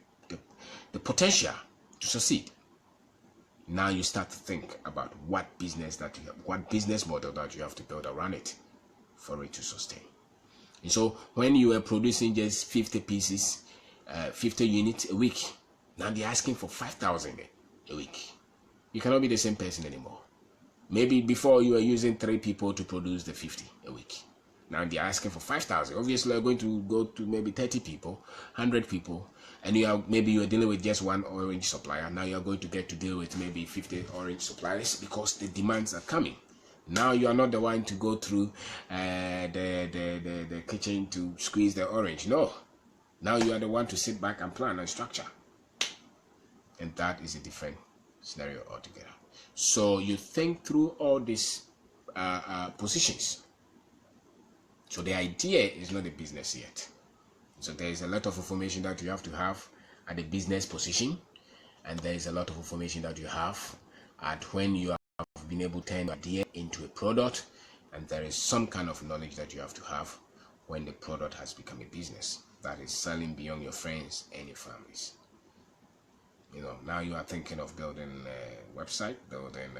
potential to succeed. Now you start to think about what business model that you have to build around it for it to sustain. And so when you are producing just 50 pieces, 50 units a week, now they're asking for 5,000 a week. You cannot be the same person anymore. Maybe before you were using 3 people to produce the 50 a week. Now they're asking for 5,000. Obviously, you're going to go to maybe 30 people, 100 people, and maybe you're dealing with just one orange supplier. Now you're going to get to deal with maybe 50 orange suppliers because the demands are coming. Now you are not the one to go through the kitchen to squeeze the orange. No. Now you are the one to sit back and plan and structure. And that is a different scenario altogether. So you think through all these positions. So the idea is not a business yet. So there is a lot of information that you have to have at the business position. And there is a lot of information that you have at when you have been able to turn an idea into a product. And there is some kind of knowledge that you have to have when the product has become a business. That is selling beyond your friends and your families. You know, now you are thinking of building a website, building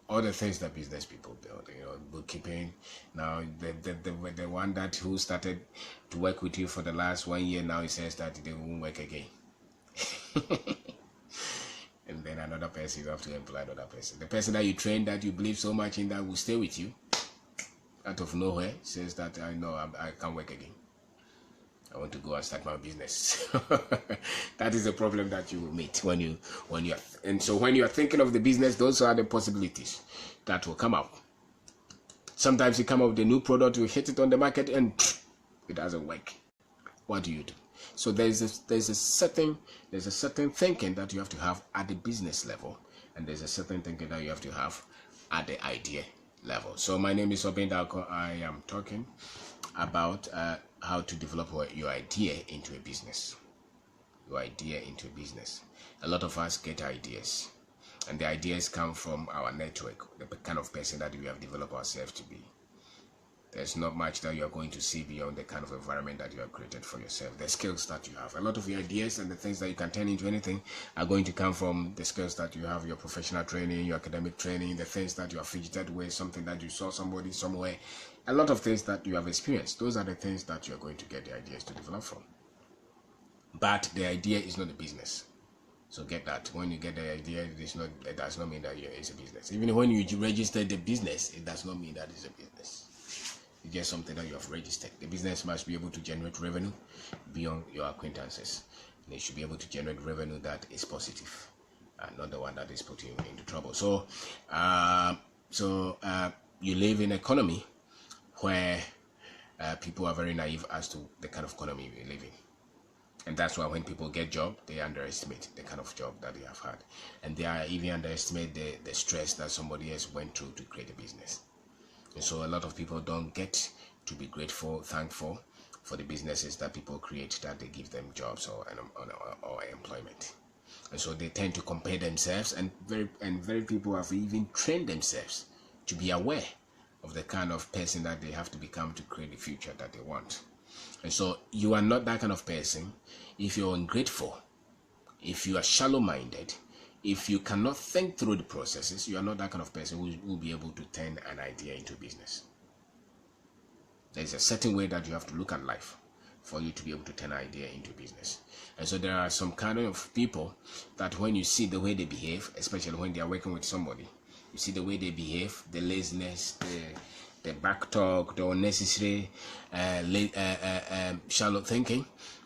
all the things that business people build. You know, bookkeeping. Now the one who started to work with you for the last 1 year, now he says that they won't work again. And then another person, you have to employ another person. The person that you trained, that you believe so much in, that will stay with you, out of nowhere says that I know I can't work again. I want to go and start my business. That is a problem that you will meet when you are. And so when you are thinking of the business, those are the possibilities that will come up. Sometimes you come up with a new product, you hit it on the market, and it doesn't work. What do you do? So there's a certain thinking that you have to have at the business level, and there's a certain thinking that you have to have at the idea level. So my name is Kwabena. I am talking about how to develop your idea into a business. Your idea into a business. A lot of us get ideas, and the ideas come from our network, the kind of person that we have developed ourselves to be. There's not much that you are going to see beyond the kind of environment that you have created for yourself, the skills that you have. A lot of your ideas and the things that you can turn into anything are going to come from the skills that you have, your professional training, your academic training, the things that you have fidgeted with, something that you saw somebody somewhere, a lot of things that you have experienced. Those are the things that you are going to get the ideas to develop from. But the idea is not a business. So get that. When you get the idea, it does not mean that it's a business. Even when you register the business, it does not mean that it's a business. It's just something that you have registered. The business must be able to generate revenue beyond your acquaintances. And it should be able to generate revenue that is positive, and not the one that is putting you into trouble. So, you live in an economy where people are very naive as to the kind of economy we live in. And that's why when people get job, they underestimate the kind of job that they have had, and they are even underestimate the stress that somebody else went through to create a business. And so a lot of people don't get to be grateful, thankful for the businesses that people create, that they give them jobs or employment. And so they tend to compare themselves, and very people have even trained themselves to be aware of the kind of person that they have to become to create the future that they want. And so you are not that kind of person if you're ungrateful, if you are shallow-minded, if you cannot think through the processes. You are not that kind of person who will be able to turn an idea into business. There's a certain way that you have to look at life for you to be able to turn an idea into business. And so there are some kind of people that when you see the way they behave, especially when they are working with somebody, you see the way they behave, the laziness, the back talk, the unnecessary shallow thinking,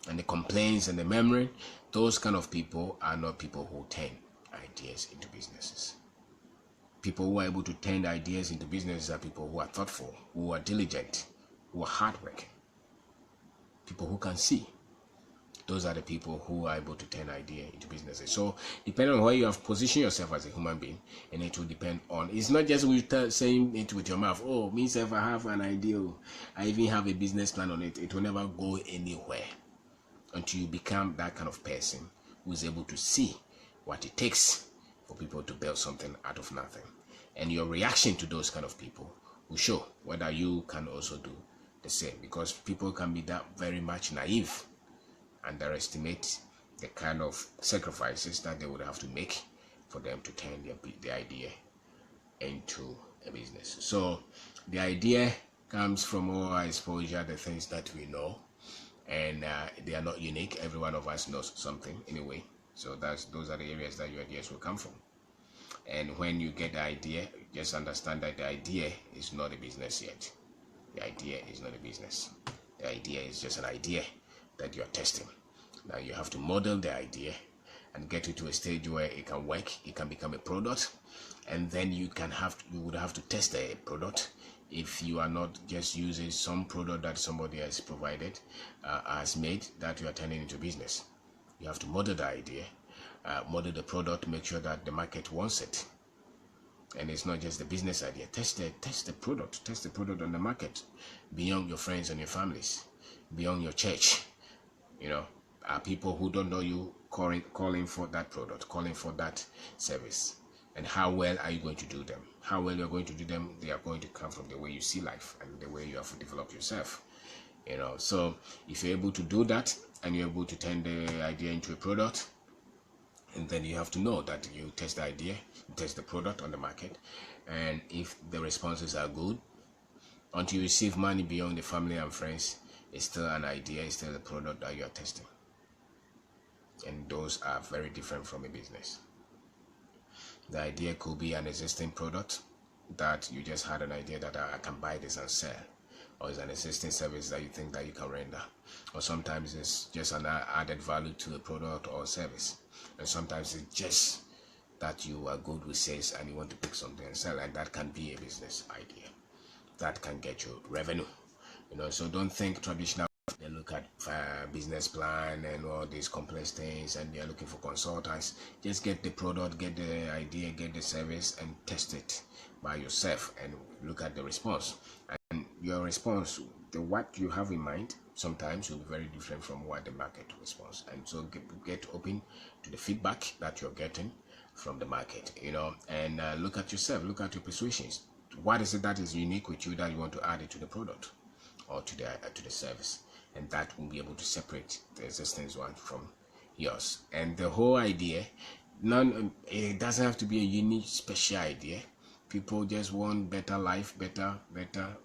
and the complaints and the memory. Those kind of people are not people who turn ideas into businesses. People who are able to turn ideas into businesses are people who are thoughtful, who are diligent, who are hardworking, people who can see. Those are the people who are able to turn ideas into businesses. So depending on where you have positioned yourself as a human being, and it will depend on, it's not just with saying it with your mouth, oh, myself, I have an idea, I even have a business plan on it. It will never go anywhere until you become that kind of person who is able to see what it takes for people to build something out of nothing. And your reaction to those kind of people will show whether you can also do the same, because people can be that very much naive, underestimate the kind of sacrifices that they would have to make for them to turn their idea into a business. So the idea comes from all our exposure, the things that we know, and they are not unique. Every one of us knows something anyway. So those are the areas that your ideas will come from. And when you get the idea, just understand that the idea is not a business yet. The idea is not a business. The idea is just an idea that you're testing. Now you have to model the idea and get it to a stage where it can work, it can become a product, and then you would have to test the product. If you are not just using some product that somebody has provided, has made, that you are turning into business. You have to model the idea, model the product, make sure that the market wants it. And it's not just the business idea. Test the product on the market, beyond your friends and your families, beyond your church. You know, are people who don't know you calling for that product, calling for that service. And how well are you going to do them? How well you're going to do them, they are going to come from the way you see life and the way you have to develop yourself. You know, so if you're able to do that and you're able to turn the idea into a product, and then you have to know that you test the idea, you test the product on the market, and if the responses are good, until you receive money beyond the family and friends, it's still an idea, it's still a product that you are testing. And those are very different from a business. The idea could be an existing product that you just had an idea that I can buy this and sell, or it's an existing service that you think that you can render, or sometimes it's just an added value to a product or service, and sometimes it's just that you are good with sales and you want to pick something and sell, and that can be a business idea that can get you revenue. You know, so don't think traditional. They look at business plan and all these complex things, and they're looking for consultants. Just get the product, get the idea, get the service, and test it by yourself and look at the response. And your response, what you have in mind, sometimes will be very different from what the market responds. And so get open to the feedback that you're getting from the market, you know, and look at yourself, look at your persuasions. What is it that is unique with you that you want to add it to the product or to the service? And that will be able to separate the existing one from yours. And the whole idea, it doesn't have to be a unique, special idea. People just want better life, better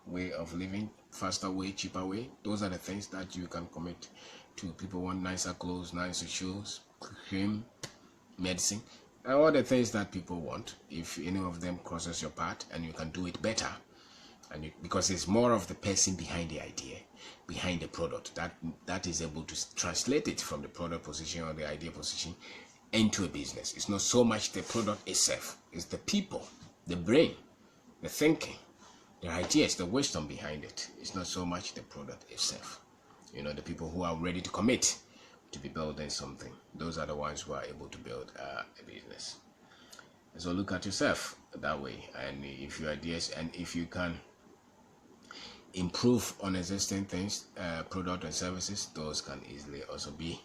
way of living, faster way, cheaper way. Those are the things that you can commit to. People want nicer clothes, nicer shoes, cream, medicine, and all the things that people want. If any of them crosses your path and you can do it better, and because it's more of the person behind the idea, behind the product, that is able to translate it from the product position or the idea position into a business. It's not so much the product itself, it's the people, the brain, the thinking, the ideas, the wisdom behind it. It's not so much the product itself. You know, the people who are ready to commit, to be building something. Those are the ones who are able to build a business. So look at yourself that way, and if your ideas, and if you can improve on existing things, product and services, those can easily also be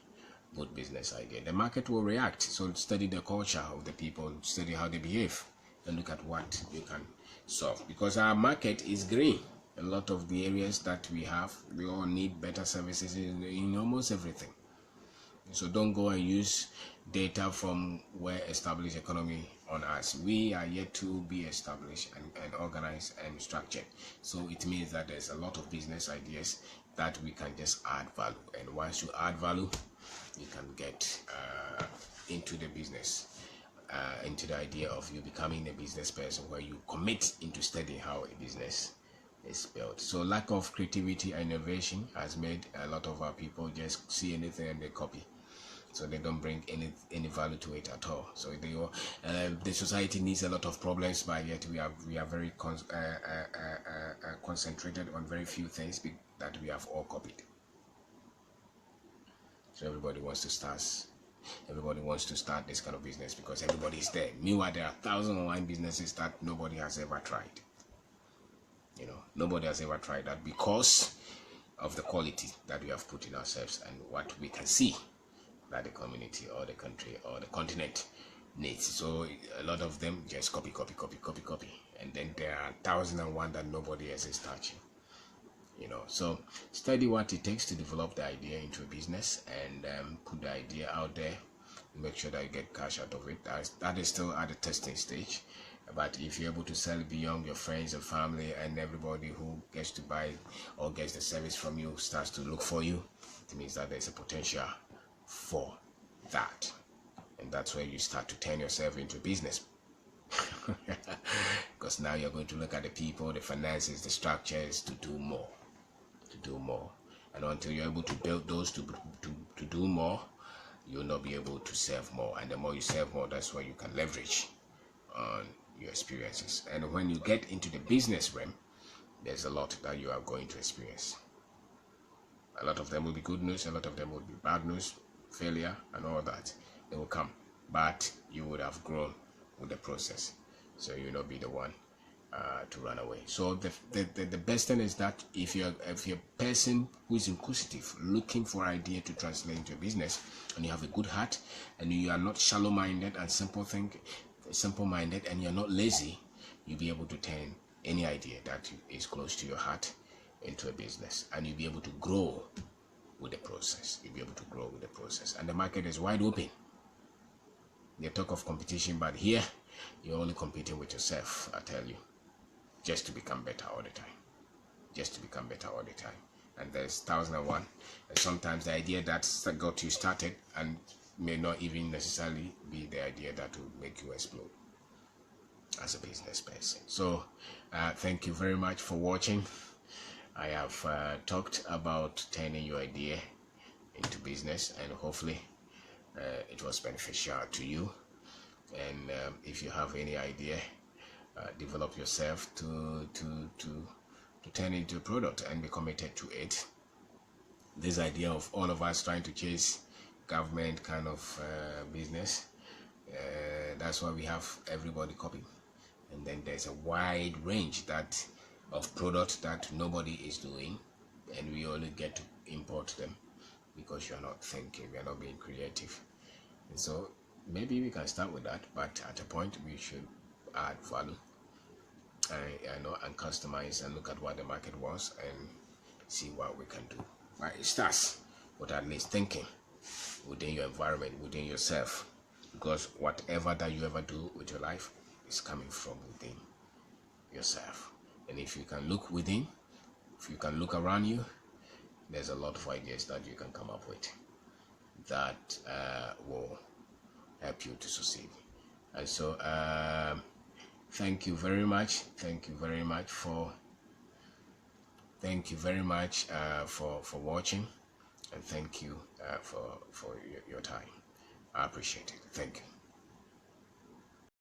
good business idea. The market will react, so study the culture of the people, study how they behave, and look at what you can solve, because our market is green. A lot of the areas that we have, we all need better services in almost everything. So don't go and use data from where established economy on us. We are yet to be established and organized and structured. So it means that there's a lot of business ideas that we can just add value. And once you add value, you can get into the business, into the idea of you becoming a business person, where you commit into studying how a business is built. So lack of creativity and innovation has made a lot of our people just see anything and they copy. So they don't bring any value to it at all. So the society needs a lot of problems, but yet we are very concentrated on very few things that we have all copied. So everybody wants to start this kind of business because everybody is there. Meanwhile, there are 1,000 online businesses that nobody has ever tried. Nobody has ever tried that because of the quality that we have put in ourselves and what we can see that the community or the country or the continent needs. So a lot of them just copy, and then there are 1,001 that nobody else is touching. So study what it takes to develop the idea into a business, and put the idea out there. Make sure that you get cash out of it. That is still at the testing stage. But if you're able to sell beyond your friends and family, and everybody who gets to buy or gets the service from you starts to look for you, it means that there's a potential for that. And that's where you start to turn yourself into a business. Because now you're going to look at the people, the finances, the structures to do more. And until you're able to build those to do more, you'll not be able to serve more. And the more you serve more, that's where you can leverage on your experiences. And when you get into the business realm, there's a lot that you are going to experience. A lot of them will be good news, a lot of them will be bad news, failure and all that. They will come, but you would have grown with the process, so you'll not be the one to run away. So the best thing is that if you're a person who is inquisitive, looking for idea to translate into a business, and you have a good heart, and you are not shallow-minded and simple-minded, and you're not lazy, you'll be able to turn any idea that is close to your heart into a business, and you'll be able to grow with the process. And the market is wide open. They talk of competition, but here you're only competing with yourself, I tell you, just to become better all the time. And there's 1,001, and sometimes the idea that got you started and may not even necessarily be the idea that will make you explode as a business person. So thank you very much for watching. I have talked about turning your idea into business, and hopefully it was beneficial to you. And if you have any idea, develop yourself to turn it into a product and be committed to it. This idea of all of us trying to chase government kind of business, that's why we have everybody copying. And then there's a wide range of products that nobody is doing, and we only get to import them because you're not thinking, we are not being creative. And so maybe we can start with that, but at a point we should add value and customize and look at what the market wants and see what we can do. But it starts with at least thinking within your environment, within yourself, because whatever that you ever do with your life is coming from within yourself. And if you can look within, if you can look around you, there's a lot of ideas that you can come up with that will help you to succeed. And so thank you very much for watching, and thank you for your time. I appreciate it. Thank you.